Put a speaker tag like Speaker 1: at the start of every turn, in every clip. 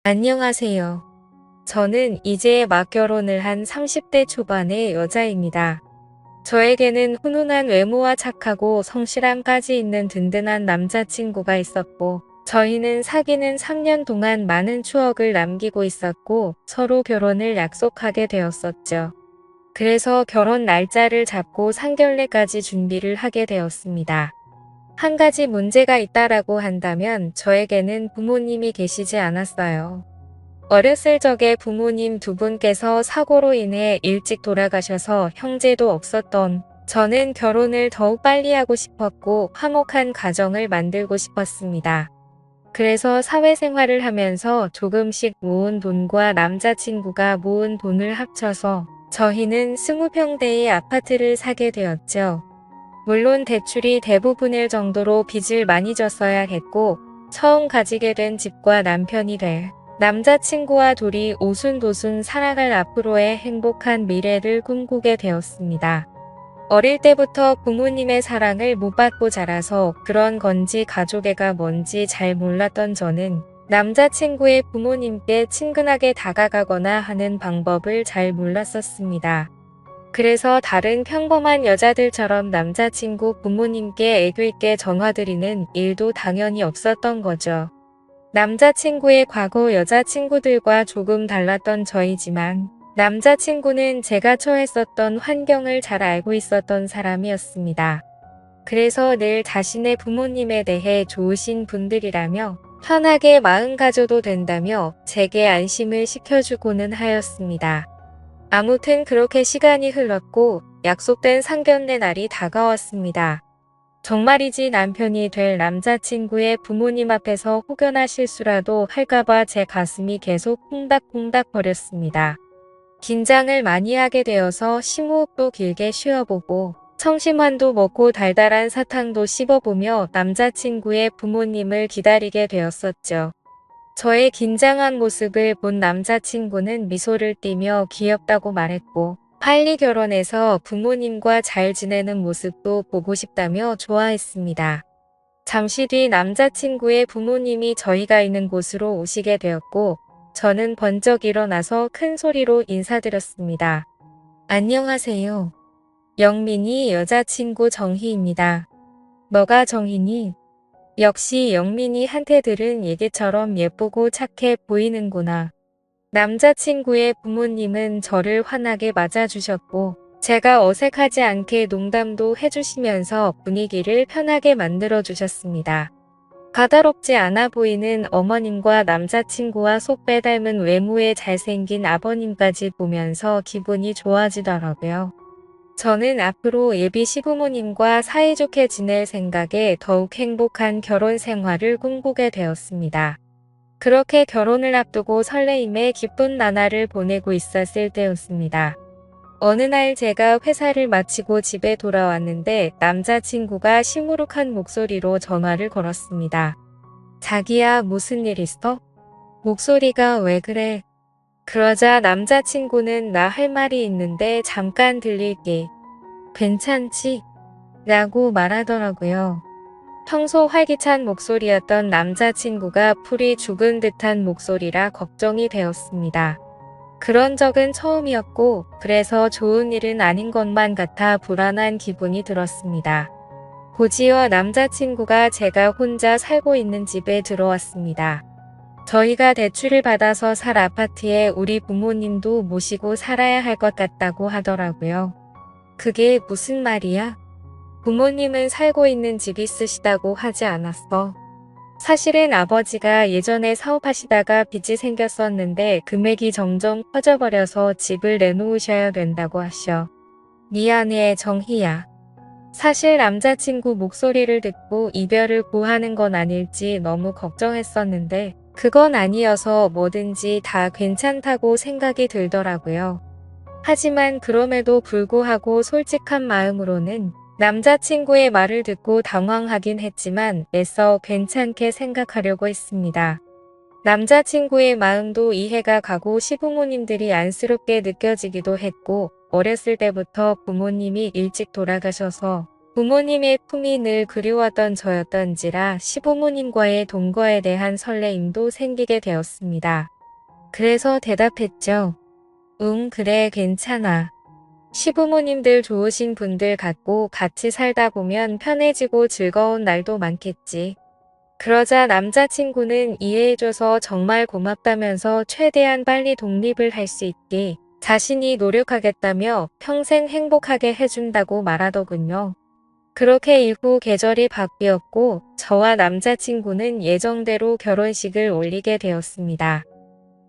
Speaker 1: 안녕하세요. 저는 이제 막 결혼을 한 30대 초반의 여자입니다. 저에게는 훈훈한 외모와 착하고 성실함까지 있는 든든한 남자친구가 있었고, 저희는 사귀는 3년 동안 많은 추억을 남기고 있었고, 서로 결혼을 약속하게 되었었죠. 그래서 결혼 날짜를 잡고 상견례까지 준비를 하게 되었습니다. 한 가지 문제가 있다라고 한다면 저에게는 부모님이 계시지 않았어요. 어렸을 적에 부모님 두 분께서 사고로 인해 일찍 돌아가셔서 형제도 없었던 저는 결혼을 더욱 빨리 하고 싶었고 화목한 가정을 만들고 싶었습니다. 그래서 사회생활을 하면서 조금씩 모은 돈과 남자친구가 모은 돈을 합쳐서 저희는 20평대의 아파트를 사게 되었죠. 물론 대출이 대부분일 정도로 빚을 많이 졌어야 했고 처음 가지게 된 집과 남편이 될 남자친구와 둘이 오순도순 살아갈 앞으로의 행복한 미래를 꿈꾸게 되었습니다. 어릴 때부터 부모님의 사랑을 못 받고 자라서 그런 건지 가족애가 뭔지 잘 몰랐던 저는 남자친구의 부모님께 친근하게 다가가거나 하는 방법을 잘 몰랐었습니다. 그래서 다른 평범한 여자들처럼 남자친구 부모님께 애교 있게 전화드리는 일도 당연히 없었던 거죠. 남자친구의 과거 여자친구들과 조금 달랐던 저이지만 남자친구는 제가 처했었던 환경을 잘 알고 있었던 사람이었습니다. 그래서 늘 자신의 부모님에 대해 좋으신 분들이라며 편하게 마음 가져도 된다며 제게 안심을 시켜주고는 하였습니다. 아무튼 그렇게 시간이 흘렀고 약속된 상견례 날이 다가왔습니다. 정말이지 남편이 될 남자친구의 부모님 앞에서 혹여나 실수라도 할까봐 제 가슴이 계속 콩닥콩닥 거렸습니다. 긴장을 많이 하게 되어서 심호흡도 길게 쉬어보고 청심환도 먹고 달달한 사탕도 씹어보며 남자친구의 부모님을 기다리게 되었었죠. 저의 긴장한 모습을 본 남자친구는 미소를 띠며 귀엽다고 말했고 빨리 결혼해서 부모님과 잘 지내는 모습도 보고 싶다며 좋아했습니다. 잠시 뒤 남자친구의 부모님이 저희가 있는 곳으로 오시게 되었고 저는 번쩍 일어나서 큰 소리로 인사드렸습니다. 안녕하세요. 영민이 여자친구 정희입니다. 너가 정희니? 역시 영민이한테들은 얘기처럼 예쁘고 착해 보이는구나. 남자친구의 부모님은 저를 환하게 맞아주셨고 제가 어색하지 않게 농담도 해주시면서 분위기를 편하게 만들어주셨습니다. 까다롭지 않아 보이는 어머님과 남자친구와 속 빼닮은 외모에 잘생긴 아버님까지 보면서 기분이 좋아지더라고요. 저는 앞으로 예비 시부모님과 사이좋게 지낼 생각에 더욱 행복한 결혼 생활을 꿈꾸게 되었습니다. 그렇게 결혼을 앞두고 설레임에 기쁜 나날을 보내고 있었을 때였습니다. 어느 날 제가 회사를 마치고 집에 돌아왔는데 남자친구가 시무룩한 목소리로 전화를 걸었습니다. 자기야, 무슨 일 있어? 목소리가 왜 그래? 그러자 남자친구는 나 할 말이 있는데 잠깐 들릴게. 괜찮지? 라고 말하더라고요. 평소 활기찬 목소리였던 남자친구가 풀이 죽은 듯한 목소리라 걱정이 되었습니다. 그런 적은 처음이었고 그래서 좋은 일은 아닌 것만 같아 불안한 기분이 들었습니다. 곧이어 남자친구가 제가 혼자 살고 있는 집에 들어왔습니다. 저희가 대출을 받아서 살 아파트에 우리 부모님도 모시고 살아야 할 것 같다고 하더라고요. 그게 무슨 말이야? 부모님은 살고 있는 집 있으시다고 하지 않았어. 사실은 아버지가 예전에 사업하시다가 빚이 생겼었는데 금액이 점점 커져버려서 집을 내놓으셔야 된다고 하셔. 미안해, 정희야. 사실 남자친구 목소리를 듣고 이별을 고하는 건 아닐지 너무 걱정했었는데 그건 아니어서 뭐든지 다 괜찮다고 생각이 들더라고요. 하지만 그럼에도 불구하고 솔직한 마음으로는 남자친구의 말을 듣고 당황하긴 했지만 애써 괜찮게 생각하려고 했습니다. 남자친구의 마음도 이해가 가고 시부모님들이 안쓰럽게 느껴지기도 했고 어렸을 때부터 부모님이 일찍 돌아가셔서 부모님의 품이 늘 그리웠던 저였던지라 시부모님과의 동거에 대한 설레임도 생기게 되었습니다. 그래서 대답했죠. 응, 그래, 괜찮아. 시부모님들 좋으신 분들 같고 같이 살다 보면 편해지고 즐거운 날도 많겠지. 그러자 남자친구는 이해해줘서 정말 고맙다면서 최대한 빨리 독립을 할 수 있게 자신이 노력하겠다며 평생 행복하게 해준다고 말하더군요. 그렇게 이후 계절이 바뀌었고 저와 남자친구는 예정대로 결혼식을 올리게 되었습니다.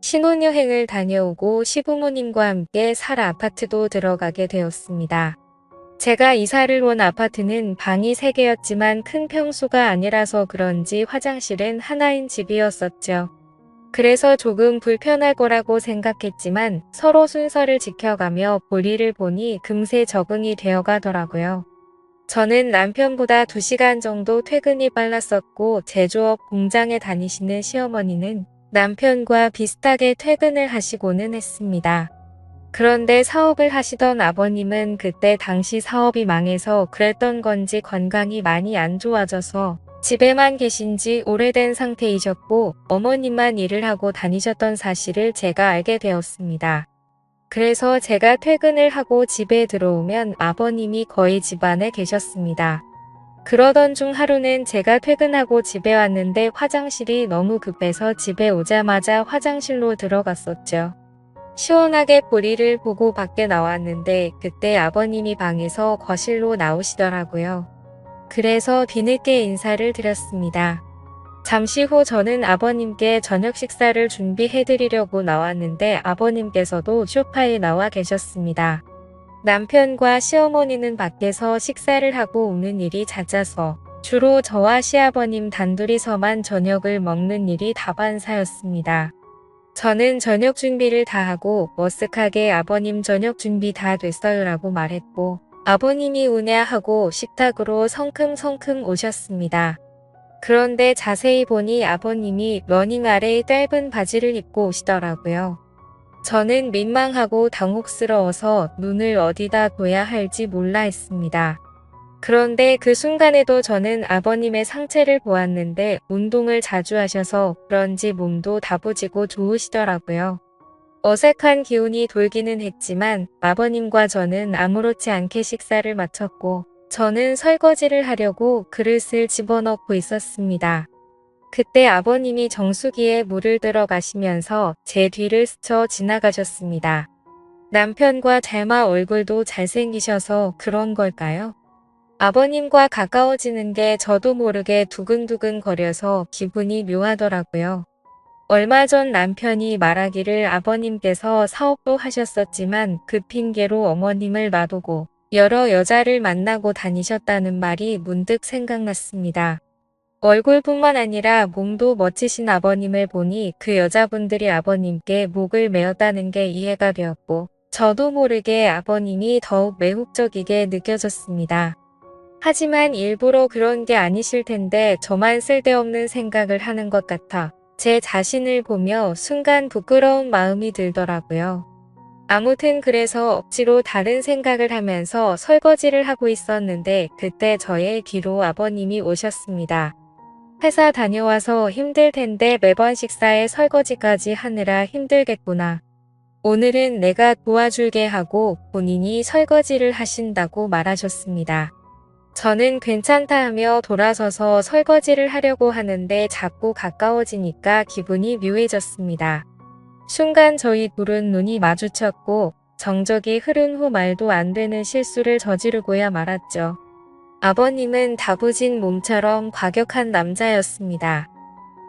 Speaker 1: 신혼여행을 다녀오고 시부모님과 함께 살 아파트도 들어가게 되었습니다. 제가 이사를 온 아파트는 방이 3개였지만 큰 평수가 아니라서 그런지 화장실은 하나인 집이었었죠. 그래서 조금 불편할 거라고 생각했지만 서로 순서를 지켜가며 볼일을 보니 금세 적응이 되어 가더라고요. 저는 남편보다 2시간 정도 퇴근이 빨랐었고 제조업 공장에 다니시는 시어머니는 남편과 비슷하게 퇴근을 하시고는 했습니다. 그런데 사업을 하시던 아버님은 그때 당시 사업이 망해서 그랬던 건지 건강이 많이 안 좋아져서 집에만 계신 지 오래된 상태이셨고 어머님만 일을 하고 다니셨던 사실을 제가 알게 되었습니다. 그래서 제가 퇴근을 하고 집에 들어오면 아버님이 거의 집안에 계셨습니다. 그러던 중 하루는 제가 퇴근하고 집에 왔는데 화장실이 너무 급해서 집에 오자마자 화장실로 들어갔었죠. 시원하게 볼일을 보고 밖에 나왔는데 그때 아버님이 방에서 거실로 나오시더라고요. 그래서 뒤늦게 인사를 드렸습니다. 잠시 후 저는 아버님께 저녁 식사를 준비해드리려고 나왔는데 아버님께서도 소파에 나와 계셨습니다. 남편과 시어머니는 밖에서 식사를 하고 오는 일이 잦아서 주로 저와 시아버님 단둘이서만 저녁을 먹는 일이 다반사였습니다. 저는 저녁 준비를 다 하고 머쓱하게 아버님 저녁 준비 다 됐어요 라고 말했고 아버님이 우냐 하고 식탁으로 성큼성큼 오셨습니다. 그런데 자세히 보니 아버님이 러닝 아래에 짧은 바지를 입고 오시더라고요. 저는 민망하고 당혹스러워서 눈을 어디다 둬야 할지 몰라 했습니다. 그런데 그 순간에도 저는 아버님의 상체를 보았는데 운동을 자주 하셔서 그런지 몸도 다부지고 좋으시더라고요. 어색한 기운이 돌기는 했지만 아버님과 저는 아무렇지 않게 식사를 마쳤고 저는 설거지를 하려고 그릇을 집어넣고 있었습니다. 그때 아버님이 정수기에 물을 들어 가시면서 제 뒤를 스쳐 지나가셨습니다. 남편과 닮아 얼굴도 잘생기셔서 그런 걸까요? 아버님과 가까워지는 게 저도 모르게 두근두근 거려서 기분이 묘하더라고요. 얼마 전 남편이 말하기를 아버님께서 사업도 하셨었지만 그 핑계로 어머님을 놔두고 여러 여자를 만나고 다니셨다는 말이 문득 생각났습니다. 얼굴뿐만 아니라 몸도 멋지신 아버님을 보니 그 여자분들이 아버님께 목을 메었다는 게 이해가 되었고 저도 모르게 아버님이 더욱 매혹적이게 느껴졌습니다. 하지만 일부러 그런 게 아니실 텐데 저만 쓸데없는 생각을 하는 것 같아 제 자신을 보며 순간 부끄러운 마음이 들더라고요. 아무튼 그래서 억지로 다른 생각을 하면서 설거지를 하고 있었는데 그때 저의 뒤로 아버님이 오셨습니다. 회사 다녀와서 힘들 텐데 매번 식사에 설거지까지 하느라 힘들겠구나. 오늘은 내가 도와줄게 하고 본인이 설거지를 하신다고 말하셨습니다. 저는 괜찮다 하며 돌아서서 설거지를 하려고 하는데 자꾸 가까워지니까 기분이 묘해졌습니다. 순간 저희 둘은 눈이 마주쳤고 정적이 흐른 후 말도 안 되는 실수를 저지르고야 말았죠. 아버님은 다부진 몸처럼 과격한 남자였습니다.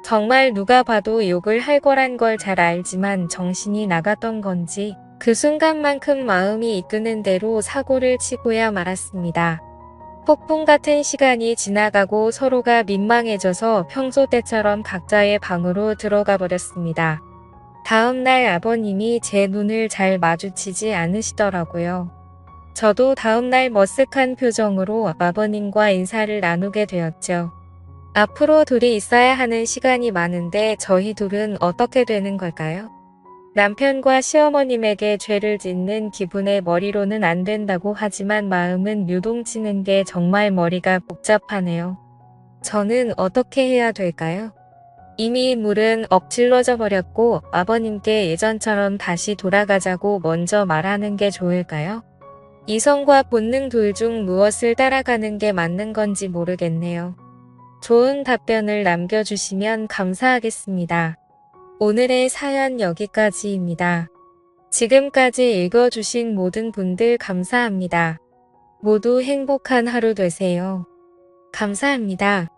Speaker 1: 정말 누가 봐도 욕을 할 거란 걸 잘 알지만 정신이 나갔던 건지 그 순간만큼 마음이 이끄는 대로 사고를 치고야 말았습니다. 폭풍 같은 시간이 지나가고 서로가 민망해져서 평소 때처럼 각자의 방으로 들어가 버렸습니다. 다음 날 아버님이 제 눈을 잘 마주치지 않으시더라고요. 저도 다음 날 머쓱한 표정으로 아버님과 인사를 나누게 되었죠. 앞으로 둘이 있어야 하는 시간이 많은데 저희 둘은 어떻게 되는 걸까요? 남편과 시어머님에게 죄를 짓는 기분에 머리로는 안 된다고 하지만 마음은 요동치는 게 정말 머리가 복잡하네요. 저는 어떻게 해야 될까요? 이미 물은 엎질러져 버렸고 아버님께 예전처럼 다시 돌아가자고 먼저 말하는 게 좋을까요? 이성과 본능 둘 중 무엇을 따라가는 게 맞는 건지 모르겠네요. 좋은 답변을 남겨주시면 감사하겠습니다. 오늘의 사연 여기까지입니다. 지금까지 읽어주신 모든 분들 감사합니다. 모두 행복한 하루 되세요. 감사합니다.